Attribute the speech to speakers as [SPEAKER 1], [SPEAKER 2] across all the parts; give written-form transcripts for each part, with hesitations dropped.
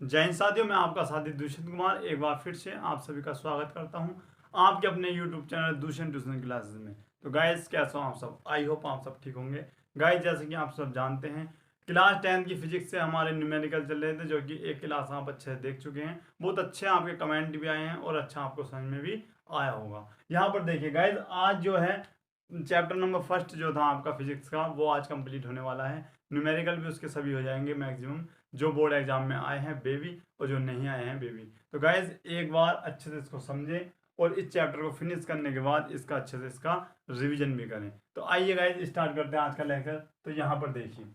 [SPEAKER 1] जय हिंद साथियों, मैं आपका साथी दुष्यंत कुमार एक बार फिर से आप सभी का स्वागत करता हूं आपके अपने YouTube channel Dushyant tuition classes में। तो गाइस, कैसे हो आप सब? आई होप आप सब ठीक होंगे। गाइस, जैसे कि आप सब जानते हैं, क्लास 10 की फिजिक्स से हमारे न्यूमेरिकल चल रहे थे, जो कि एक क्लास आप अच्छे से देख चुके हैं। बहुत अच्छे आपके कमेंट भी आए हैं और अच्छा आपको समझ में भी आया होगा। यहाँ पर देखिए गाइज, आज जो है चैप्टर नंबर फर्स्ट जो था आपका फिजिक्स का, वो आज कंप्लीट होने वाला है। न्यूमेरिकल भी उसके सभी हो जाएंगे मैक्सिमम, जो बोर्ड एग्जाम में आए हैं बेबी और जो नहीं आए हैं बेबी। तो गाइज, एक बार अच्छे से इसको समझें और इस चैप्टर को फिनिश करने के बाद इसका अच्छे से इसका रिवीजन भी करें। तो आइए गाइज, स्टार्ट करते हैं आज का लेक्चर। तो यहाँ पर देखिए,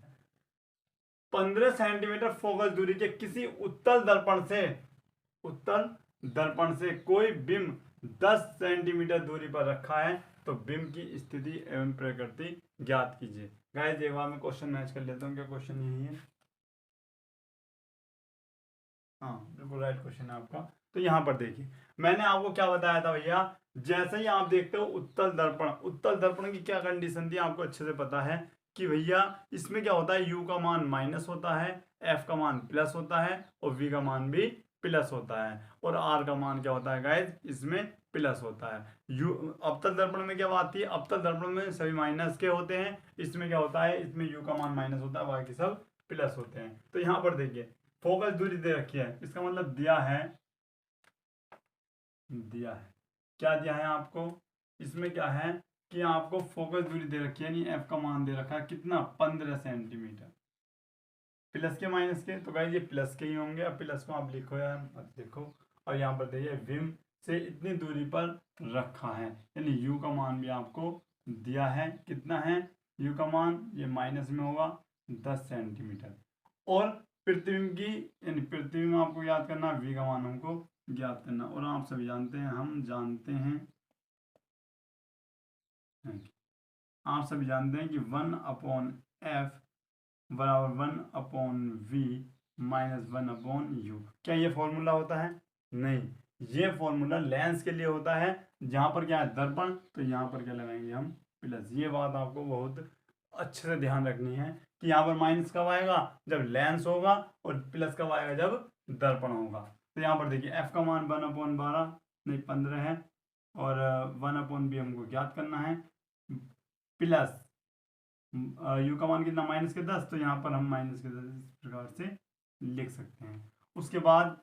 [SPEAKER 1] 15 सेंटीमीटर फोकस दूरी के किसी उत्तल दर्पण से कोई बिंब 10 सेंटीमीटर दूरी पर रखा है, तो बिंब की स्थिति एवं प्रकृति ज्ञात कीजिए। गाइज, एक बार मैं क्वेश्चन मैच कर लेता हूँ। क्या क्वेश्चन यही है? हाँ, बिल्कुल राइट क्वेश्चन है आपका। तो यहाँ पर देखिए, मैंने आपको क्या बताया था भैया, जैसे ही आप देखते हो उत्तल दर्पण की क्या कंडीशन थी आपको अच्छे से पता है कि भैया इसमें क्या होता है, u का मान माइनस होता है, f का मान प्लस होता है और v का मान भी प्लस होता है, और r का मान क्या होता है गाइज, इसमें प्लस होता है। u अवतल दर्पण में क्या बात थी, अवतल दर्पण में सभी माइनस के होते हैं, इसमें क्या होता है, इसमें u का मान माइनस होता है, बाकी सब प्लस होते हैं। तो यहाँ पर देखिए, फोकस दूरी दे रखी है, इसका मतलब दिया है क्या दिया है आपको, इसमें क्या है कि आपको फोकस दूरी दे रखी है, यानी एफ का मान दे रखा है कितना, 15 सेंटीमीटर। प्लस के माइनस के, तो गाइस ये प्लस के ही होंगे। अब प्लस को आप लिखो या मत लिखो। और यहाँ पर देखिए, विम से इतनी दूरी पर रखा है, यानी यू का मान भी आपको दिया है। कितना है यू का मान, ये माइनस में होगा 10 सेंटीमीटर। और प्रतिबिंब की, यानी प्रतिबिंब आपको याद करना, वी का मान हमको ज्ञात करना। और आप सभी जानते हैं, आप सभी जानते हैं कि 1/f बराबर 1/v माइनस 1/u। क्या ये फॉर्मूला होता है? नहीं, ये फॉर्मूला लेंस के लिए होता है। जहां पर क्या है, दर्पण, तो यहाँ पर क्या लगाएंगे हम, प्लस। ये बात आपको बहुत अच्छे से ध्यान रखनी है कि यहाँ पर माइनस कब आएगा, जब लेंस होगा, और प्लस कब आएगा, जब दर्पण होगा। तो यहाँ पर देखिए, एफ का मान 1/12 नहीं 15 है, और 1/b हमको ज्ञात करना है, प्लस यू का मान कितना, -10। तो यहाँ पर हम -10 इस प्रकार से लिख सकते हैं। उसके बाद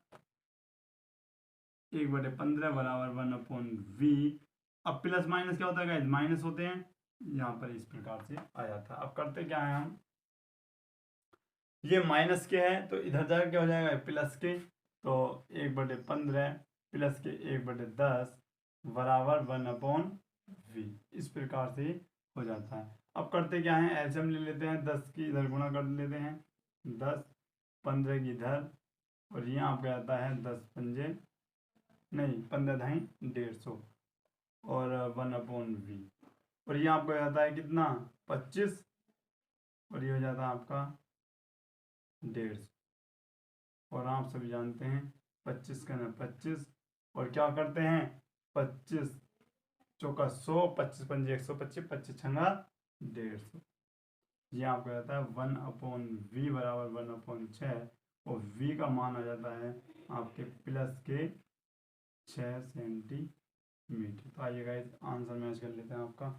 [SPEAKER 1] 1/15 बराबर 1/v। अब प्लस माइनस क्या होता है गाइस, माइनस होते हैं, यहाँ पर इस प्रकार से आ जाता है। अब करते क्या है हम, ये माइनस के है तो इधर जाकर क्या हो जाएगा, प्लस के। तो 1/15 प्लस के 1/10 बराबर 1/v, इस प्रकार से हो जाता है। अब करते क्या है, एलसीएम ले लेते हैं, 10 की इधर गुणा कर लेते हैं, 10 15 की इधर, और यहाँ आपका आता है 10 पंजे नहीं 15 ढाई 150, और 1/v, और ये आपको आता है कितना, 25, और ये हो जाता है आपका 150। और आप सभी जानते हैं 25 का ना 25, और क्या करते हैं, 25 चौका 100, 25 पंजे 125, 25 छंगा 150। ये आपको आता है 1/v बराबर 1/6, और v का मान आ जाता है आपके प्लस के 6 सेंटीमीटर। तो आइए गाइस, आंसर मैच कर लेते हैं आपका।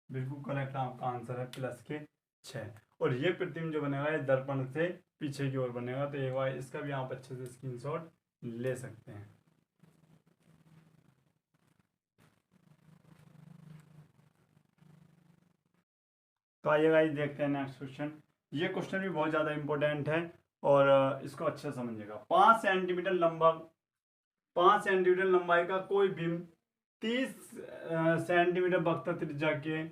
[SPEAKER 1] बिल्कुल करेक्ट आपका आंसर है, प्लस के 6। और ये प्रतिबिंब जो बनेगा, ये दर्पण से पीछे की ओर बनेगा। तो एक बार इसका भी आप अच्छे से स्क्रीनशॉट ले सकते हैं। तो आइए गाइस, देखते हैं नेक्स्ट क्वेश्चन। ये क्वेश्चन भी बहुत ज़्यादा इंपॉर्टेंट है, और इसको अच्छे से समझिएगा। 5 सेंटीमीटर लंबाई का कोई बिंब 30 सेंटीमीटर वक्रता त्रिज्या के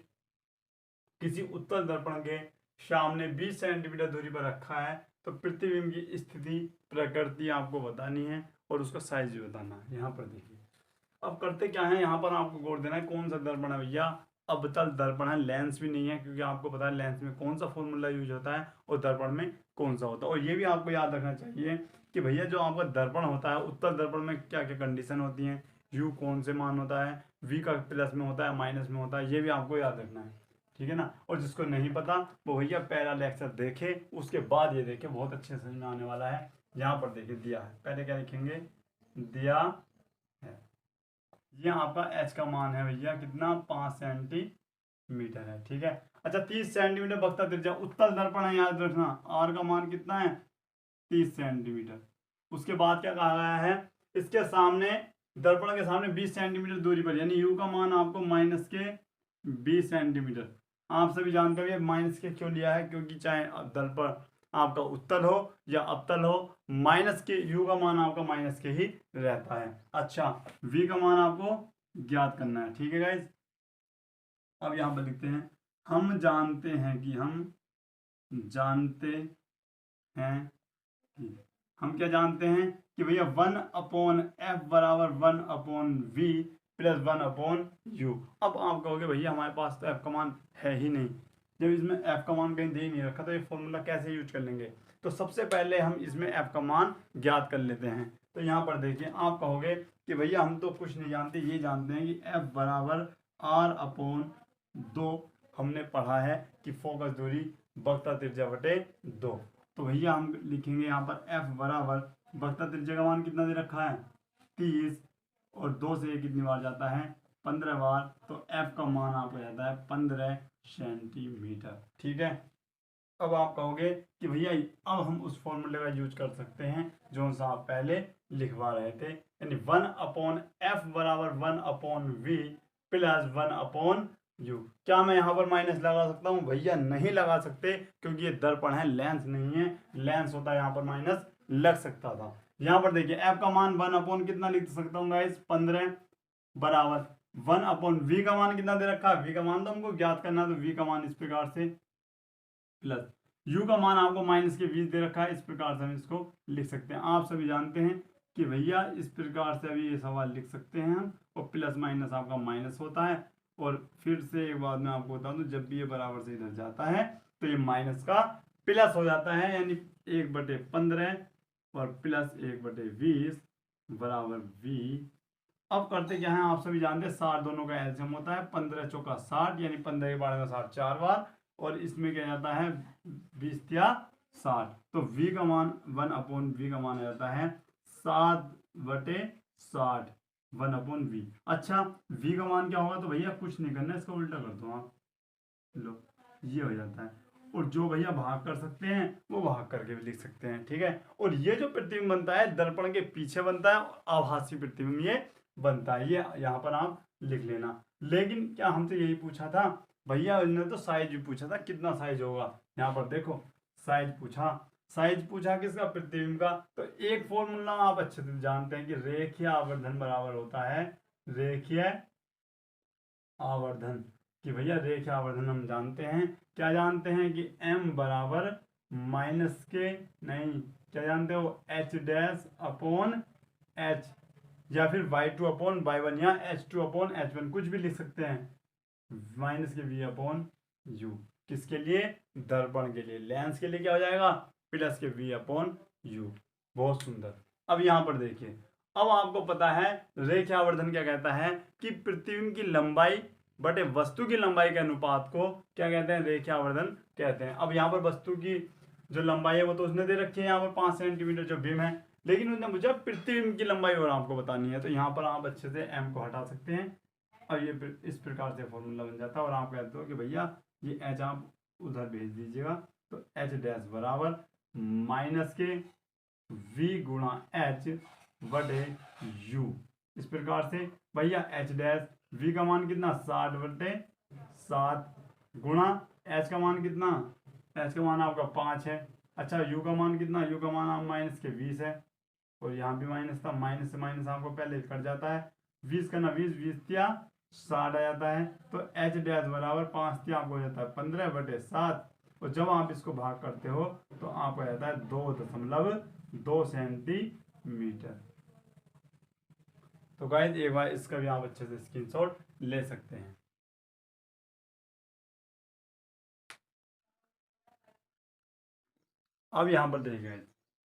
[SPEAKER 1] किसी उत्तल दर्पण के सामने 20 सेंटीमीटर दूरी पर रखा है, तो प्रतिबिंब की स्थिति प्रकृति आपको बतानी है, और उसका साइज भी बताना है। यहाँ पर देखिए, अब करते क्या है, यहाँ पर आपको गौर देना है, कौन सा दर्पण है भैया, अवतल दर्पण है, लेंस भी नहीं है, क्योंकि आपको पता है लेंस में कौन सा फॉर्मूला यूज होता है और दर्पण में कौन सा होता है। और ये भी आपको याद रखना चाहिए कि भैया जो आपका दर्पण होता है, उत्तल दर्पण में क्या क्या कंडीशन होती है, यू कौन से मान होता है, वी का प्लस में होता है, माइनस में होता है, ये भी आपको याद रखना है। ठीक है ना। और जिसको नहीं पता वो भैया पहला लेक्चर देखे, उसके बाद ये देखे, बहुत अच्छे समझ में आने वाला है। यहाँ पर देखिए दिया है, पहले क्या लिखेंगे, दिया है, ये आपका h का मान है भैया कितना, 5 सेंटीमीटर है, ठीक है। अच्छा 30 सेंटीमीटर बक्ता त्रिज्या उत्तल दर्पण है, याद रखना r का मान कितना है, 30 सेंटीमीटर। उसके बाद क्या कहा गया है, इसके सामने, दर्पण के सामने 20 सेंटीमीटर दूरी पर, यानी u का मान आपको माइनस के 20 सेंटीमीटर। आप सभी जानते हैं माइनस के क्यों लिया है, क्योंकि चाहे दर्पण आपका उत्तल हो या अवतल हो, माइनस के u का मान आपका माइनस के ही रहता है। अच्छा v का मान आपको ज्ञात करना है, ठीक है गाइज। अब यहाँ पर लिखते हैं, हम जानते हैं कि, हम जानते हैं कि, हम क्या जानते हैं कि भैया 1/f बराबर 1/v प्लस 1/u। अब आप कहोगे भैया हमारे पास तो f का मान है ही नहीं, जब इसमें f का मान कहीं दे ही नहीं रखा तो ये फॉर्मूला कैसे यूज कर लेंगे। तो सबसे पहले हम इसमें f का मान ज्ञात कर लेते हैं। तो यहाँ पर देखिए, आप कहोगे कि भैया हम तो कुछ नहीं जानते, ये जानते हैं कि f बराबर r/2 हमने पढ़ा है कि फोकस दूरी बक्ता त्रिज्या बटे 2। तो भैया हम लिखेंगे यहाँ पर f बराबर, बक्ता त्रिज्या का मान कितना दे रखा है 30, और 2 से कितनी बार जाता है 15 बार, तो f का मान आपको जाता है 15 सेंटीमीटर, ठीक है। अब आप कहोगे कि भैया अब हम उस फॉर्मूले का यूज कर सकते हैं जो सा आप पहले लिखवा रहे थे, यानी 1/f बराबर 1/v प्लस 1/u। क्या मैं यहाँ पर माइनस लगा सकता हूँ, भैया नहीं लगा सकते, क्योंकि ये दर्पण है, लेंस नहीं है। लेंस होता है यहाँ पर माइनस लग सकता था। यहाँ पर देखिए f का मान 1/ कितना लिख सकता हूँ गाइस, 15 बराबर 1/v का मान कितना दे रखा है, v का मान तो हमको ज्ञात करना है, तो v का मान इस प्रकार से, प्लस u का मान आपको माइनस के 20 दे रखा है, इस प्रकार से हम इसको लिख सकते हैं। आप सभी जानते हैं कि भैया इस प्रकार से अभी ये सवाल लिख सकते हैं हम, और प्लस माइनस आपका माइनस होता है। और फिर से एक बात मैं आपको बता दूं, जब भी ये बराबर से इधर जाता है तो ये माइनस का प्लस हो जाता है, यानी 1/15 और प्लस 1/20 बराबर v। अब करते क्या है, आप सभी जानते हैं 60 दोनों का एलसीएम होता है, 15 चौका 60, यानी 15 के बारे में 60 4 बार, और इसमें क्या जाता है 20 या 60। तो v का मान 1/v का मान आ जाता है 7/60 1/v। अच्छा v का मान क्या होगा, तो भैया कुछ नहीं करना, इसका उल्टा कर दो आप, लो ये हो जाता है। और जो भैया भाग कर सकते हैं वो भाग करके भी लिख सकते हैं, ठीक है। और ये जो प्रतिबिंब बनता है दर्पण के पीछे बनता है, आभासी प्रतिबिंब ये बनता है, ये यहाँ पर आप लिख लेना। लेकिन क्या हमसे यही पूछा था भैया, इन्होंने तो साइज भी पूछा था, कितना साइज होगा। यहाँ पर देखो साइज पूछा, साइज पूछा किसका, प्रतिबिंब का। तो एक फॉर्मूला आप अच्छे से जानते हैं कि रेखीय आवर्धन बराबर होता है, रेखीय आवर्धन, कि भैया रेखीय आवर्धन हम जानते हैं, क्या जानते हैं कि m बराबर माइनस के, नहीं क्या जानते हो, h'/h, या फिर y2/y1 या h2/h1, कुछ भी लिख सकते हैं, माइनस के v/u। किसके लिए, दर्पण के लिए। लेंस के लिए क्या हो जाएगा, प्लस के v/u। बहुत सुंदर। अब यहाँ पर देखिए, अब आपको पता है रेखीय आवर्धन क्या कहता है, कि प्रतिबिंब की लंबाई बटे वस्तु की लंबाई के अनुपात को क्या कहते हैं, रेखीय आवर्धन कहते हैं। अब यहाँ पर वस्तु की जो लंबाई है वो तो उसने दे रखी है यहाँ पर 5 सेंटीमीटर जो बिंब है, लेकिन उसने मुझे प्रतिबिंब की लंबाई और आपको बतानी है। तो यहाँ पर आप अच्छे से m को हटा सकते हैं, और ये इस प्रकार से फॉर्मूला बन जाता है। और आप कहते हो कि भैया ये h आप उधर भेज दीजिएगा, तो h' बराबर माइनस के v गुणा h बटे u, इस प्रकार से। भैया h' v का मान कितना 60/7 गुणा h का मान कितना, h का मान आपका 5 है। अच्छा u का मान कितना, u का मान आप माइनस के 20 है, और यहाँ भी माइनस था, माइनस से माइनस आपको पहले कट जाता है, 20 का ना 20 या 60 आ जाता है। तो h' बराबर 5 आपको हो जाता है 15/7, और जब आप इसको भाग करते हो तो आपको जाता है 2.2 सेंटीमीटर। तो गाइस एक बार इसका भी आप अच्छे से स्क्रीनशॉट ले सकते हैं। अब यहाँ पर देखिए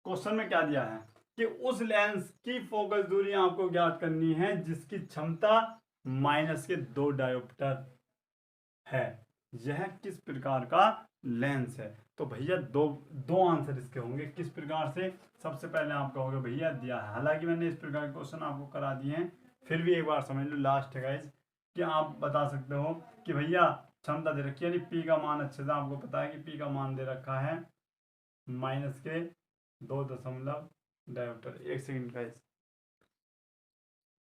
[SPEAKER 1] क्वेश्चन में क्या दिया है, कि उस लेंस की फोकस दूरी आपको ज्ञात करनी है जिसकी क्षमता -2 डायोप्टर है। यह किस प्रकार का लेंस है। तो भैया दो आंसर इसके होंगे। किस प्रकार से, सबसे पहले आप कहोगे भैया दिया है, हालांकि मैंने इस प्रकार के क्वेश्चन आपको करा दिए हैं, फिर भी एक बार समझ लो, लास्ट है गाइस, कि आप बता सकते हो कि भैया क्षमता दे रखी है, यानी पी का मान अच्छे से आपको पता है कि पी का मान दे रखा है माइनस के 2 डायोप्टर। एक सेकंड गाइस,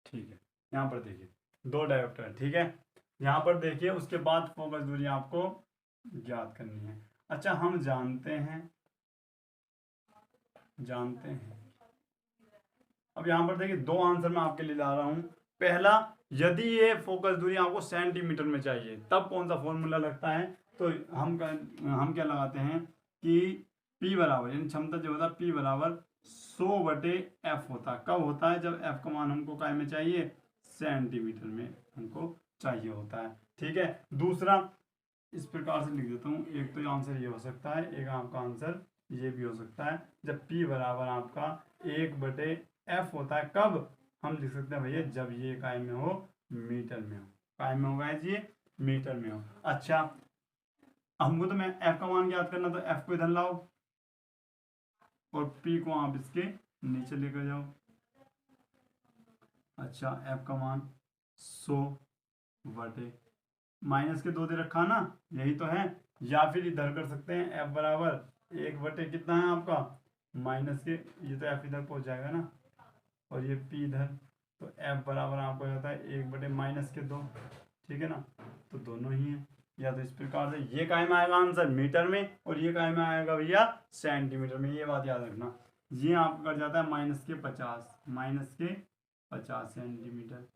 [SPEAKER 1] ठीक है, यहाँ पर देखिए 2 डायोप्टर है, ठीक है। यहाँ पर देखिए उसके बाद फोकस दूरी आपको ज्ञात करनी है। अच्छा, हम जानते हैं अब यहाँ पर देखिए 2 आंसर मैं आपके लिए ला रहा हूँ। पहला, यदि ये फोकस दूरी आपको सेंटीमीटर में चाहिए तब कौन सा फॉर्मूला लगता है, तो हम क्या लगाते हैं कि P बराबर, यानी क्षमता जो होता है P बराबर 100/F होता है। कब होता है, जब F का मान हमको काय में चाहिए, सेंटीमीटर में हमको चाहिए होता है, ठीक है। दूसरा, इस प्रकार से लिख देता हूँ, एक तो आंसर ये हो सकता है, एक आपका आंसर ये भी हो सकता है। जब P बराबर आपका 1/F होता है, कब हम लिख सकते हैं भैया, जब ये काय में हो, मीटर में हो। काय में होगा ये, मीटर में हो। अच्छा, हमको तो मैं F का मान याद करना, तो F को इधर लाओ और P को आप इसके नीचे लेकर जाओ। अच्छा, F का मान 100/, माइनस के 2 दे रखा ना, यही तो है। या फिर इधर कर सकते हैं, F बराबर 1/, कितना है आपका, माइनस के, ये तो F इधर पहुंच जाएगा ना, और ये P इधर, तो F बराबर आपको जाता है 1/-2, ठीक है ना। तो दोनों ही है, या तो इस प्रकार से ये काय में आएगा आंसर मीटर में, और ये काय में आएगा भैया सेंटीमीटर में। ये बात याद रखना। ये आपका कट जाता है -50 सेंटीमीटर,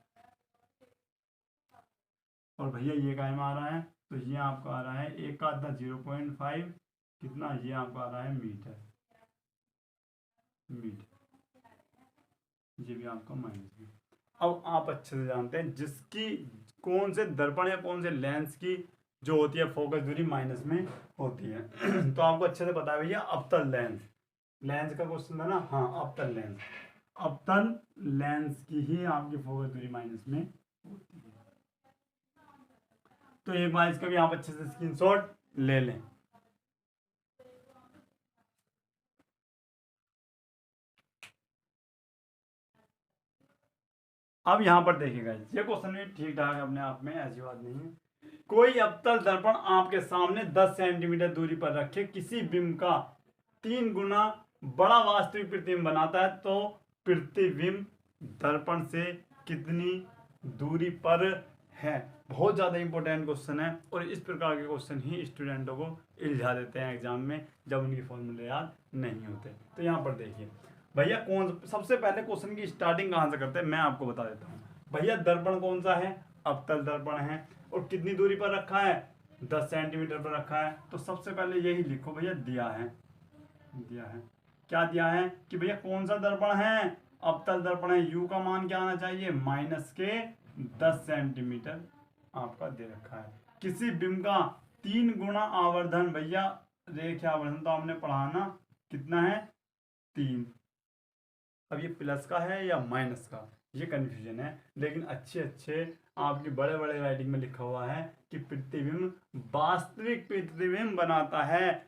[SPEAKER 1] और भैया ये काय में आ रहा है, तो ये आपका आ रहा है 1 का 0.5, कितना, ये आपका आ रहा है मीटर, ये भी आपका माइनस में। अब आप अच्छे से जानते हैं जिसकी कौन से दर्पण या कौन से लेंस की जो होती है फोकस दूरी माइनस में होती है। तो आपको अच्छे से पता है भैया, अवतल लेंस का क्वेश्चन था ना, हाँ, अवतल लेंस की ही आपकी फोकस दूरी माइनस में होती है। तो एक बार इसका भी आप अच्छे से स्क्रीनशॉट ले लें। अब यहां पर देखिएगा, ये क्वेश्चन भी ठीक ठाक है अपने आप में, ऐसी बात नहीं है। कोई अवतल दर्पण आपके सामने 10 सेंटीमीटर दूरी पर रखे किसी बिंब का 3 गुना बड़ा वास्तविक प्रतिबिंब बनाता है, तो प्रतिबिंब दर्पण से कितनी दूरी पर है। बहुत ज़्यादा इंपॉर्टेंट क्वेश्चन है, और इस प्रकार के क्वेश्चन ही स्टूडेंटों को इल्झा देते हैं एग्जाम में, जब उनके फॉर्मूले याद नहीं होते। तो यहाँ पर देखिए भैया, सबसे पहले क्वेश्चन की स्टार्टिंग कहाँ से करते हैं, मैं आपको बता देता हूँ। भैया दर्पण कौन सा है, अवतल दर्पण है, और कितनी दूरी पर रखा है, 10 सेंटीमीटर पर रखा है। तो सबसे पहले यही लिखो भैया, दिया है क्या दिया है, कि भैया कौन सा दर्पण है, अवतल दर्पण है। U का मान क्या आना चाहिए, -10 सेंटीमीटर आपका दे रखा है। किसी बिंब का 3 गुना आवर्धन, भैया रेखा आवर्धन तो आपने पढ़ा ना, कितना है, 3। अब ये प्लस का है या माइनस का, ये कंफ्यूजन है, लेकिन अच्छे आपकी बड़े बड़े राइटिंग में लिखा हुआ है कि प्रतिबिंब वास्तविक प्रतिबिंब बनाता है।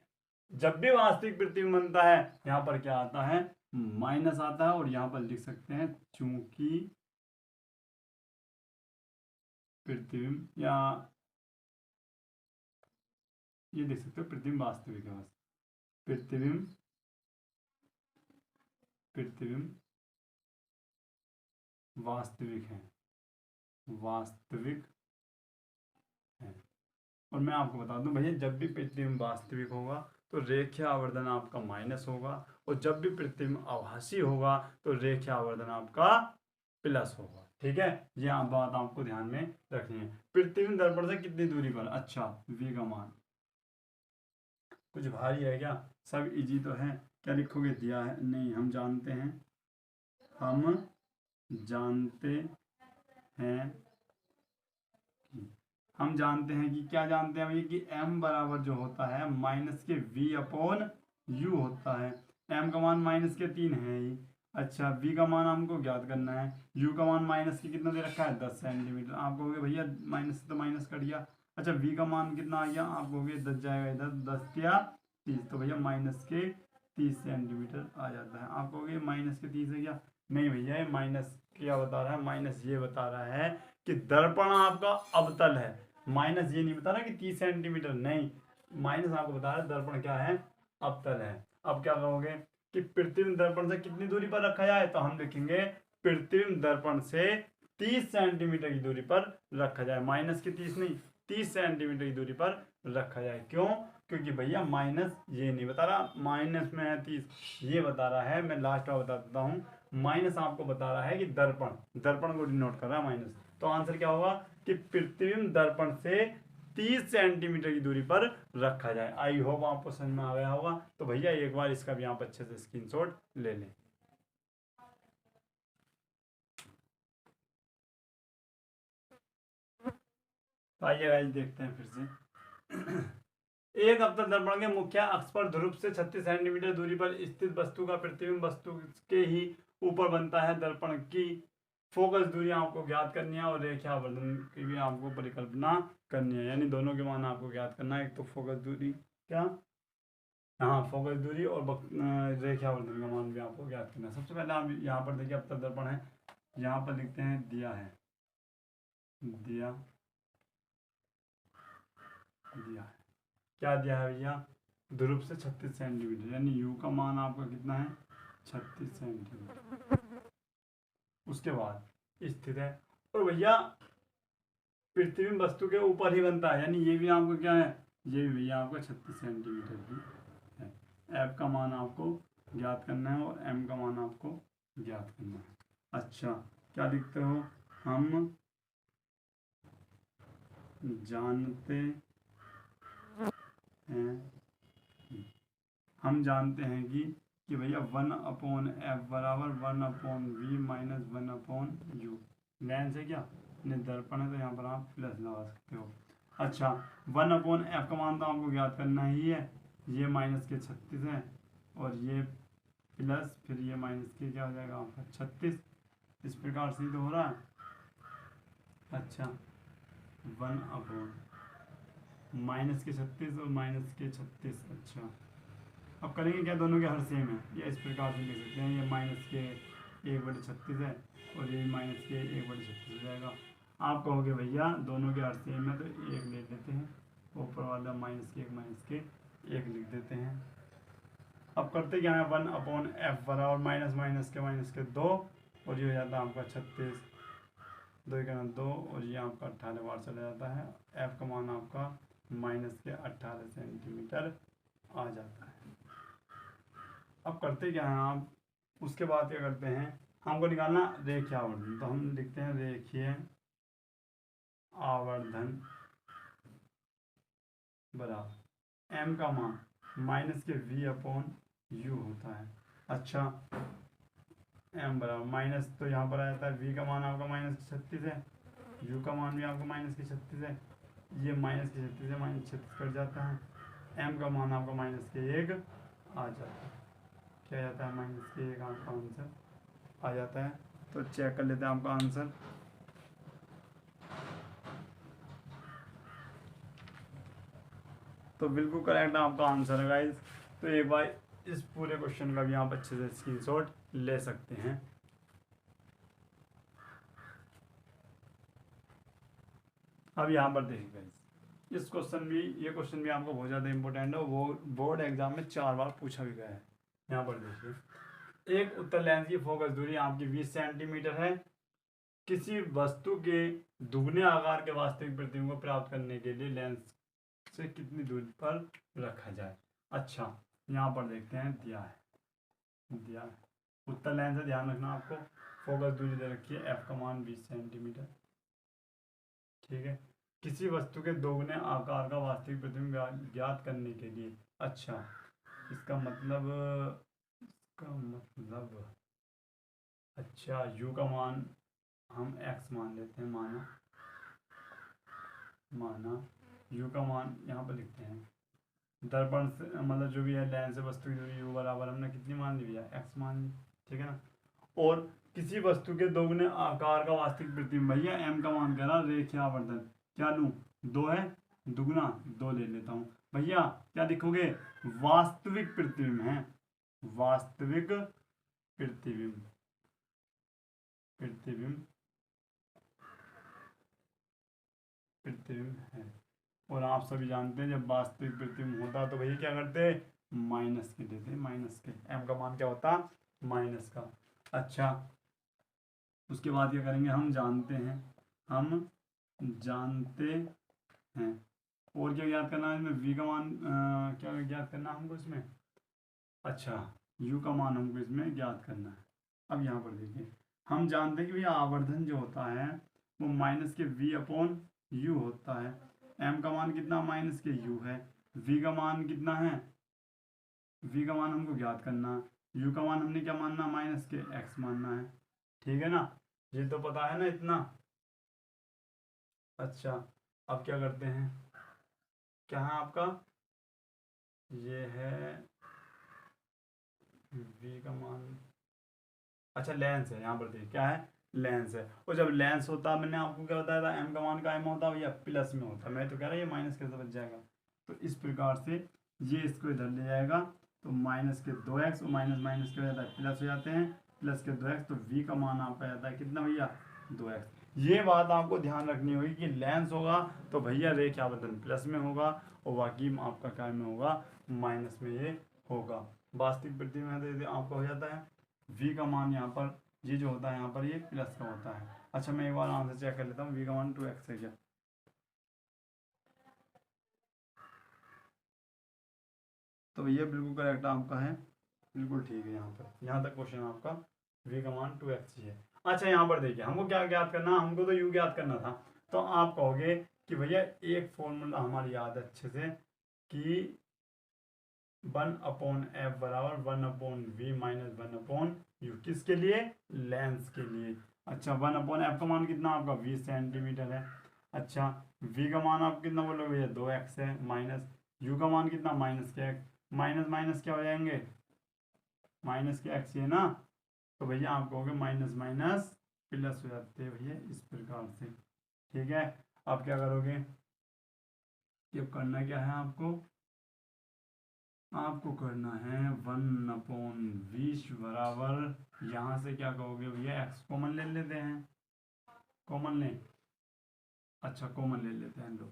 [SPEAKER 1] जब भी वास्तविक प्रतिबिंब बनता है, यहाँ पर क्या आता है, माइनस आता है, और यहाँ पर लिख सकते हैं चूंकि प्रतिबिंब, या ये देख सकते हो प्रतिबिंब वास्तविक है, बस प्रतिबिंब वास्तविक है। और मैं आपको बता दूं भैया, जब भी प्रतिबिंब वास्तविक होगा तो रेखीय आवर्धन आपका माइनस होगा, और जब भी प्रतिबिंब आभासी होगा तो रेखीय आवर्धन आपका प्लस होगा, ठीक है। ये बात आपको ध्यान में रखनी है। प्रतिबिंब दर्पण से कितनी दूरी पर, अच्छा V का मान कुछ भारी है क्या, सब इजी तो है, क्या लिखोगे, दिया है, नहीं, हम जानते हैं कि क्या जानते हैं कि m बराबर जो होता है माइनस के V/U होता है। m का मान -3 है ही। अच्छा, V का मान हमको ज्ञात करना है। U का मान माइनस के कितना दे रखा है, 10 सेंटीमीटर। आप कहोगे भैया माइनस से तो माइनस कट गया, अच्छा v का मान कितना आ गया, आप कहोगे 10 जाएगा इधर, 10 या 30, तो भैया माइनस के 30 सेंटीमीटर आ जाता है। आप कहोगे माइनस के 30 है क्या, नहीं भैया ये माइनस क्या बता रहा है, माइनस ये बता रहा है कि दर्पण आपका अवतल है। माइनस ये नहीं बता रहा कि 30 सेंटीमीटर, नहीं, माइनस आपको बता रहा है दर्पण क्या है, अवतल है। अब क्या कहोगे कि प्रतिबिंब दर्पण से कितनी दूरी पर रखा जाए, तो हम लिखेंगे प्रतिबिंब दर्पण से 30 सेंटीमीटर की दूरी पर रखा जाए, माइनस के 30 नहीं, 30 सेंटीमीटर की दूरी पर रखा जाए। क्यों, क्योंकि भैया माइनस ये नहीं बता रहा माइनस में है 30, ये बता रहा है, मैं लास्ट में बता देता हूँ, माइनस आपको बता रहा है कि दर्पण को डिनोट कर रहा है माइनस। तो आंसर क्या होगा कि प्रतिबिंब दर्पण से 30 सेंटीमीटर की दूरी पर रखा जाए। आई होप आपको समझ में आ गया होगा। तो भैया एक बार इसका भी आप अच्छे से स्क्रीनशॉट ले लें। तो आइए गाइस देखते हैं फिर से। एक अवतल दर्पण के मुख्य अक्ष पर ध्रुव से 36 सेंटीमीटर दूरी पर स्थित वस्तु का प्रतिबिंब वस्तु के ही ऊपर बनता है। दर्पण की फोकस दूरी आपको ज्ञात करनी है और रेखा आवर्धन की भी आपको परिकल्पना करनी है, यानी दोनों के मान आपको ज्ञात करना है। एक तो फोकस दूरी, क्या, हाँ फोकस दूरी और रेखा आवर्धन का मान भी आपको ज्ञात करना है। सबसे पहले आप यहाँ पर देखिए अवतल दर्पण है, यहाँ पर लिखते हैं दिया है, दिया है, क्या दिया है भैया, ध्रुव से 36 सेंटीमीटर, यानी यू का मान आपका कितना है, 36 सेंटीमीटर। उसके बाद स्थित है, और भैया प्रतिबिंब वस्तु के ऊपर ही बनता है, यानी ये भी आपको क्या है, ये भी भैया आपको 36 सेंटीमीटर की है। एफ का मान आपको ज्ञात करना है और एम का मान आपको ज्ञात करना है। अच्छा क्या लिखते हो, हम जानते हैं, हम जानते हैं कि भैया 1/f बराबर 1/v माइनस 1/u। लेंस है क्या, नहीं दर्पण है, तो यहाँ पर आप प्लस लगा सकते हो। अच्छा 1/f का मान तो आपको ज्ञात करना ही है, ये माइनस के 36 है और ये प्लस, फिर ये माइनस के क्या हो जाएगा आपका 36, इस प्रकार से ही तो हो रहा है। अच्छा 1/, माइनस के 36 और माइनस के 36। अच्छा अब करेंगे क्या, दोनों के हर सेम है, ये इस प्रकार से लिख सकते हैं, ये माइनस के 1/36 है और ये माइनस के 1/36 हो जाएगा। आप कहोगे भैया दोनों के हर सेम है तो एक ले लेते हैं, ऊपर वाला माइनस के एक लिख देते हैं। अब करते क्या है, 1/f बराबर माइनस माइनस के 2 और ये हो जाता है आपका 36, 2 का 2 और ये आपका 18 बार चला जाता है। f का मान आपका माइनस के 18 सेंटीमीटर आ जाता है। अब करते क्या है आप, उसके बाद क्या करते हैं, हमको निकालना रेखीय आवर्धन, तो हम लिखते हैं रेखीय आवर्धन बराबर m का मान माइनस के v/u होता है। अच्छा m बराबर माइनस, तो यहाँ पर आ जाता है v का मान आपका माइनस के 36 है, u का मान भी आपका माइनस के 36 है, ये माइनस के 36 है, माइनस 36 कट जाता है, m का मान आपका माइनस के 1 आ जाता है। क्या जाता है, माइनस के 1 आपका आंसर आ जाता है। तो चेक कर लेते हैं आपका आंसर। तो बिल्कुल करेक्ट आपका आंसर है गाइस। तो एक बार इस पूरे क्वेश्चन का भी आप अच्छे से स्क्रीनशॉट ले सकते हैं। अब यहाँ पर देखिए गाइस, इस क्वेश्चन भी, ये क्वेश्चन भी आपको बहुत ज़्यादा इंपॉर्टेंट है, वो बोर्ड एग्जाम में 4 बार पूछा भी गया है। यहाँ पर देखिए, एक उत्तल लेंस की फोकस दूरी आपकी 20 सेंटीमीटर है। किसी वस्तु के दुगने आकार के वास्तविक प्रतिबिंब को प्राप्त करने के लिए लेंस से कितनी दूरी पर रखा जाए। अच्छा यहाँ पर देखते हैं, दिया है उत्तल लेंस से, ध्यान रखना आपको, फोकस दूरी दे रखी है, f का मान 20 सेंटीमीटर, ठीक है। किसी वस्तु के दोगुने आकार का वास्तविक प्रतिबिंब ज्ञात करने के लिए, अच्छा इसका मतलब अच्छा u का मान हम x मान लेते हैं, माना u का मान यहाँ पर लिखते हैं, दर्पण से मतलब जो भी है लेंस से वस्तु की दूरी u बराबर हमने कितनी मान ली भैया, x मान ली, ठीक है ना। और किसी वस्तु के दोगुने आकार का वास्तविक प्रतिबिंब, भैया m का मान कह रहा रेखीय आवर्धन, क्या लूँ 2 है, दुगुना 2 ले लेता हूँ भैया, क्या लिखोगे? वास्तविक प्रतिबिंब है, वास्तविक प्रतिबिंब, प्रतिबिंब, प्रतिबिंब है। और आप सभी जानते हैं जब वास्तविक प्रतिबिंब होता तो भैया क्या करते? माइनस के देते, माइनस के। एम का मान क्या होता? माइनस का। अच्छा, उसके बाद क्या करेंगे? हम जानते हैं, हम जानते हैं। और क्या ज्ञात करना है इसमें? वी का मान क्या ज्ञात करना हमको इसमें? अच्छा, यू का मान हमको इसमें ज्ञात करना है। अब यहाँ पर देखिए, हम जानते हैं कि भैया आवर्धन जो होता है वो माइनस के वी अपॉन यू होता है। एम का मान कितना? माइनस के यू है। वी का मान कितना है? वी का मान हमको ज्ञात करना है। यू का मान हमने क्या मानना? माइनस के एक्स मानना है। ठीक है ना? ये तो पता है ना इतना? अच्छा, अब क्या करते हैं? क्या है आपका? ये है वी का मान, अच्छा लेंस है। यहाँ पर देखिए क्या है? लेंस है। और जब लेंस होता है, मैंने आपको क्या बताया था? एम का मान का एम होता है भैया प्लस में होता है। मैं तो कह रहा है ये माइनस कैसे बच जाएगा? तो इस प्रकार से ये इसको इधर ले जाएगा, तो माइनस के 2x और माइनस माइनस क्या हो जाता है? प्लस हो जाते हैं। प्लस के 2x, तो v का मान आपका जाता है कितना भैया? 2x। ये बात आपको ध्यान रखनी होगी कि लेंस होगा तो भैया रेखावर्धन प्लस में होगा, और बाकी आपका क्या में होगा? माइनस में ये होगा। वास्तविक प्रतिबिंब आपका हो जाता है v का मान, यहाँ पर ये जो होता है यहाँ पर ये प्लस का होता है। अच्छा, मैं एक बार आंसर चेक कर लेता हूँ, v का मान 2x है क्या? तो भैया बिल्कुल करेक्ट आपका है, बिल्कुल ठीक है। यहाँ पर, यहाँ तक क्वेश्चन आपका v का मान 2x ही है। अच्छा, यहाँ पर देखिए हमको क्या ज्ञात करना? हमको तो u ज्ञात करना था। तो आप कहोगे कि भैया एक फॉर्मूला हमारी याद है अच्छे से कि 1/f बराबर 1/v माइनस 1/u। किसके लिए? लेंस के लिए। अच्छा, 1/f का मान कितना आपका? 20 सेंटीमीटर है। अच्छा, v का मान आप कितना बोलोगे भैया? 2x है। माइनस u का मान कितना? माइनस के x। माइनस माइनस क्या हो जाएंगे? माइनस के x, ये ना? तो भैया आप कहोगे माइनस माइनस प्लस हो जाते हैं भैया इस प्रकार से। ठीक है, आप क्या करोगे? ये करना क्या है आपको? आपको करना है 1/20 बराबर, यहाँ से क्या कहोगे भैया? x कॉमन ले लेते हैं, कॉमन लें। अच्छा, कॉमन ले लेते हैं लोग।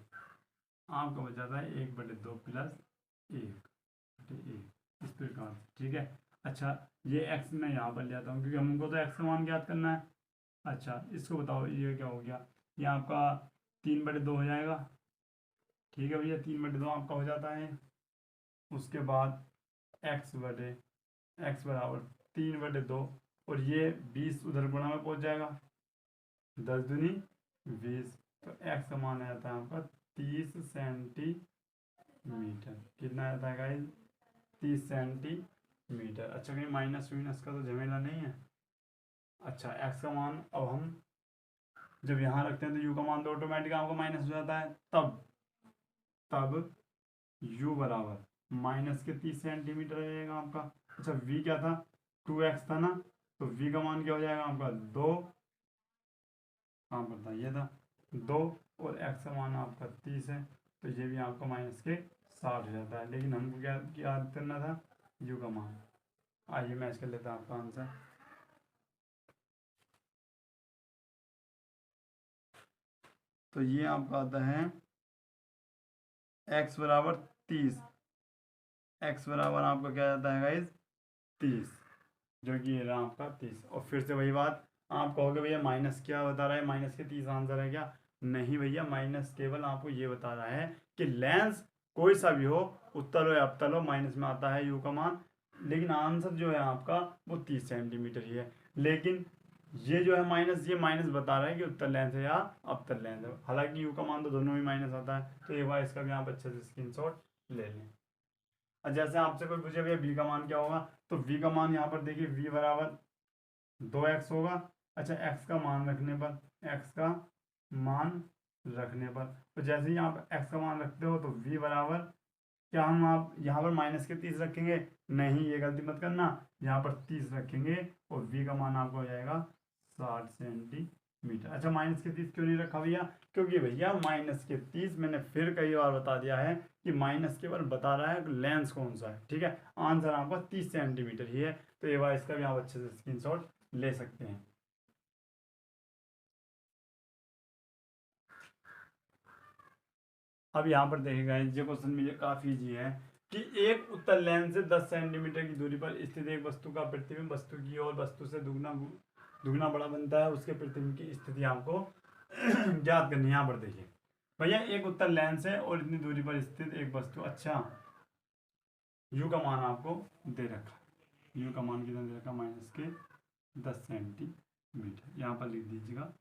[SPEAKER 1] आपका बच जाता है 1/2 प्लस 1/1 इस प्रकार से। ठीक है। अच्छा, ये x मैं यहाँ पर ले आता हूँ क्योंकि हमको तो x का मान ज्ञात करना है। अच्छा, इसको बताओ ये क्या हो गया? ये आपका 3/2 हो जाएगा। ठीक है भैया, 3/2 आपका हो जाता है। उसके बाद x बराबर 3/2, और ये 20 उधर गुणा में पहुंच जाएगा, 10 दूनी 20। तो x का मान आ जाता है आपका 30 सेंटीमीटर। कितना आता है गाइस? 30 सेंटीमीटर। अच्छा, कहीं माइनस माइनस का तो झमेला नहीं है? अच्छा, x का मान अब हम जब यहाँ रखते हैं तो u का मान तो ऑटोमेटिक आपका माइनस हो जाता है। तब तब u बराबर माइनस के 30 सेंटीमीटर आ जाएगा आपका। अच्छा, v क्या था? 2x था ना? तो v का मान क्या हो जाएगा आपका? 2, कहाँ पर था? ये था 2, और x का मान आपका 30 है, तो ये भी आपका माइनस के 60 हो जाता है। लेकिन हमको क्या याद करना था? u का मान। आइए मैच कर लेते हैं आपका आंसर। तो ये आपका आता है x बराबर 30। x बराबर आपका क्या आता है गाइज? 30, जो कि ये रहा आपका 30। और फिर से वही बात, आप कहोगे भैया माइनस क्या बता रहा है? माइनस के 30 आंसर है क्या? नहीं भैया, माइनस केवल आपको ये बता रहा है कि लेंस कोई सा भी हो, उत्तल हो या अवतल हो, माइनस में आता है यू का मान। लेकिन आंसर जो है आपका वो 30 सेंटीमीटर ही है। लेकिन ये जो है माइनस, ये माइनस बता रहा है कि उत्तल लेंस है या अवतल लेंस है। हालांकि यू का मान तो दोनों ही माइनस आता है। तो एक बार इसका भी आप अच्छे से स्क्रीनशॉट ले लें। और जैसे आपसे कोई पूछे भैया बी का मान क्या होगा, तो वी का मान यहाँ पर देखिए v बराबर 2x होगा। अच्छा, x का मान रखने पर, x का मान रखने पर, तो जैसे ही आप x का मान रखते हो तो v बराबर क्या, हम आप यहाँ पर माइनस के 30 रखेंगे? नहीं, ये गलती मत करना। यहाँ पर 30 रखेंगे और v का मान आपको हो जाएगा 60 सेंटीमीटर। मीटर। अच्छा माइनस के 30 क्यों नहीं रखा भैया? क्योंकि भैया माइनस के 30 मैंने फिर कई बार बता दिया है कि माइनस केवल बता रहा है लेंस कौन सा है, ठीक है। आंसर आपका 30 सेंटीमीटर ही है, तो ये बार इसका भी आप अच्छे से स्क्रीनशॉट ले सकते हैं। अब यहाँ पर देखिएगा ये क्वेश्चन मुझे काफी इजी है कि एक उत्तल लेंस से 10 सेंटीमीटर की दूरी पर स्थित एक वस्तु का प्रतिबिंब वस्तु की ओर वस्तु से दुगना बड़ा बनता है, उसके प्रतिबिंब की स्थिति आपको ज्ञात करनी है। यहाँ पर देखिए भैया एक उत्तल लेंस है और इतनी दूरी पर स्थित एक वस्तु, अच्छा यू का मान आपको दे रखा, यू का मान कितना दे रखा माइनस के 10 सेंटीमीटर, यहाँ पर लिख दीजिएगा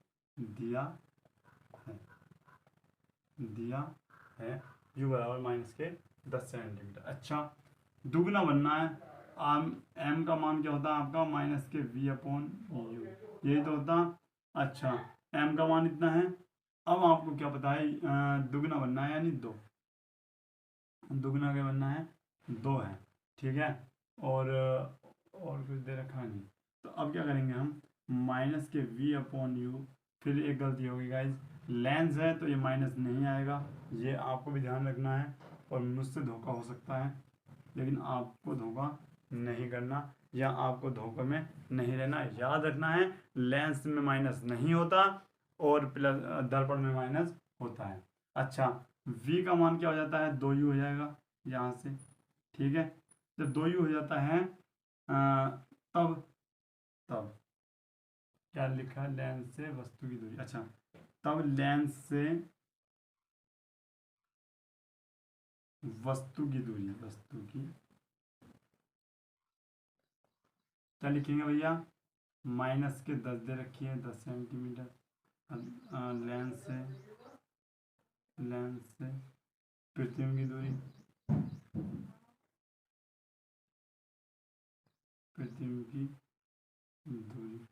[SPEAKER 1] दिया है यू बराबर माइनस के 10 सेंटीमीटर। अच्छा दुगना बनना है, एम का मान क्या होता है आपका माइनस के वी अपॉन यू, यही तो होता। अच्छा एम का मान इतना है, अब आपको क्या पता है दुगना बनना है यानी 2, दुगना क्या बनना है 2 है, ठीक है। और कुछ दे रखा नहीं, तो अब क्या करेंगे हम माइनस के वी अपॉन यू, फिर एक गलती होगी गाइज, लेंस है तो ये माइनस नहीं आएगा, ये आपको भी ध्यान रखना है। और मुझसे धोखा हो सकता है लेकिन आपको धोखा नहीं करना या आपको धोखे में नहीं रहना, याद रखना है लेंस में माइनस नहीं होता और प्लस दर्पण में माइनस होता है। अच्छा v का मान क्या हो जाता है 2u हो जाएगा यहाँ से, ठीक है। जब 2u हो जाता है तब क्या लिखा है लेंस से वस्तु की दूरी, अच्छा तब लेंस से वस्तु की दूरी, वस्तु की क्या लिखेंगे भैया माइनस के 10 दे रखी है 10 सेंटीमीटर, लेंस से प्रतिबिंब की दूरी, प्रतिबिंब की दूरी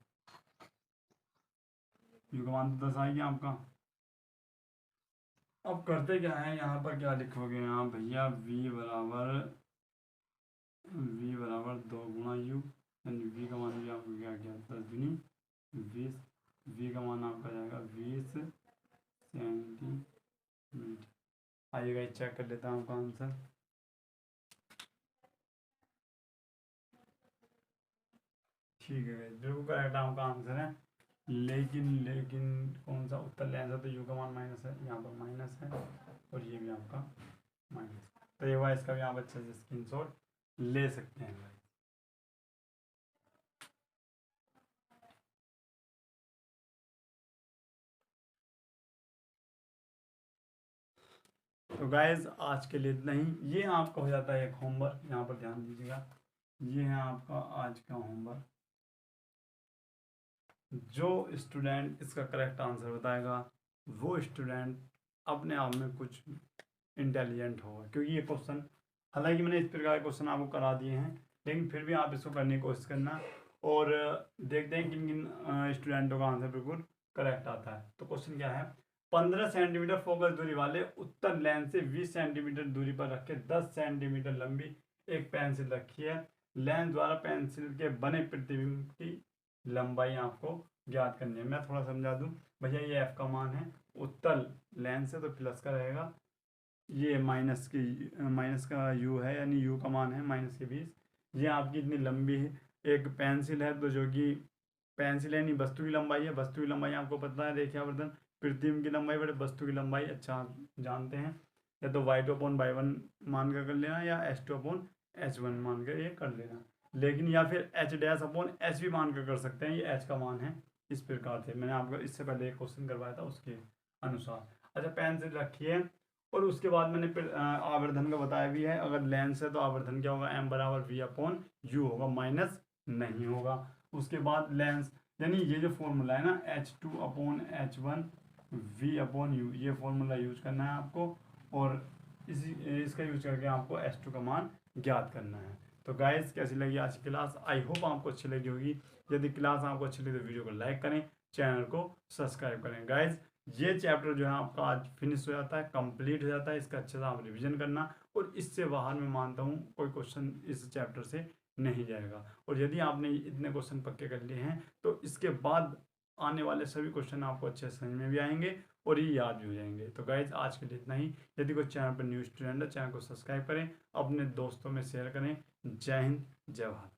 [SPEAKER 1] यू का मान तो 10 आ गया आपका। अब करते क्या है यहाँ पर क्या लिखोगे यहाँ भैया v बराबर 2 गुणा यू, यानी v का मान भी आपको क्या गया 10 दूनी 20, v का मान आपका जाएगा 20 सेंटीमीटर। आइएगा चेक कर लेता हूँ आपका आंसर, ठीक है बिल्कुल करेक्ट आपका आंसर है। लेकिन कौन सा उत्तर लेंस है तो यू का मान माइनस है, यहाँ पर माइनस है और ये भी आपका माइनस, तो ये हुआ इसका भी आप अच्छे से स्क्रीनशॉट ले सकते हैं भाई। तो गाइज आज के लिए इतना ही, ये आपका हो जाता है एक होमवर्क, यहाँ पर ध्यान दीजिएगा ये है आपका आज का होमवर्क। जो स्टूडेंट इसका करेक्ट आंसर बताएगा वो स्टूडेंट अपने आप में कुछ इंटेलिजेंट होगा, क्योंकि ये क्वेश्चन हालांकि मैंने इस प्रकार के क्वेश्चन आपको करा दिए हैं लेकिन फिर भी आप इसको करने की कोशिश करना और देखते हैं किन किन स्टूडेंटों का आंसर बिल्कुल करेक्ट आता है। तो क्वेश्चन क्या है 15 सेंटीमीटर फोकस दूरी वाले उत्तर लेंस से 20 सेंटीमीटर दूरी पर रख के 10 सेंटीमीटर लंबी एक पेंसिल रखी है, लेंस द्वारा पेंसिल के बने प्रतिबिंब की लंबाई आपको ज्ञात करनी है। मैं थोड़ा समझा दूं भैया, ये एफ का मान है, उत्तल लेंस है तो प्लस का रहेगा, ये माइनस का यू है यानी यू का मान है माइनस के 20, ये आपकी इतनी लंबी है, एक पेंसिल है तो जो कि पेंसिल है नहीं वस्तु की लंबाई है, वस्तु की लंबाई आपको पता है देखिए आवर्धन प्रतिबिंब की लंबाई बड़े वस्तु की लंबाई अच्छा जानते हैं, या तो y2/y1 मान कर लेना या h2/h1 मान कर ये कर लेना, लेकिन या फिर h' भी मान कर सकते हैं, ये h का मान है। इस प्रकार से मैंने आपको इससे पहले एक क्वेश्चन करवाया था उसके अनुसार। अच्छा पेंसिल रखी है और उसके बाद मैंने आवर्धन का बताया भी है, अगर लेंस है तो आवर्धन क्या होगा m बराबर v/u होगा, माइनस नहीं होगा। उसके बाद लेंस यानी ये जो फॉर्मूला है ना h2/h1 v/u, ये फॉर्मूला यूज करना है आपको और इसका यूज करके आपको h2 का मान ज्ञात करना है। तो गाइस कैसी लगी आज की क्लास, आई होप आपको अच्छी लगी होगी, यदि क्लास आपको अच्छी लगी तो वीडियो को लाइक करें, चैनल को सब्सक्राइब करें। गाइस ये चैप्टर जो है आपका आज फिनिश हो जाता है, कंप्लीट हो जाता है, इसका अच्छे से आप रिवीजन करना और इससे बाहर मैं मानता हूँ कोई क्वेश्चन इस चैप्टर से नहीं जाएगा। और यदि आपने इतने क्वेश्चन पक्के कर लिए हैं तो इसके बाद आने वाले सभी क्वेश्चन आपको अच्छे से समझ में भी आएंगे और ये याद भी हो जाएंगे। तो गाइज आज के लिए इतना ही। यदि कोई चैनल पर न्यू स्टूडेंट है, चैनल को सब्सक्राइब करें, अपने दोस्तों में शेयर करें। जय हिंद, जय भारत।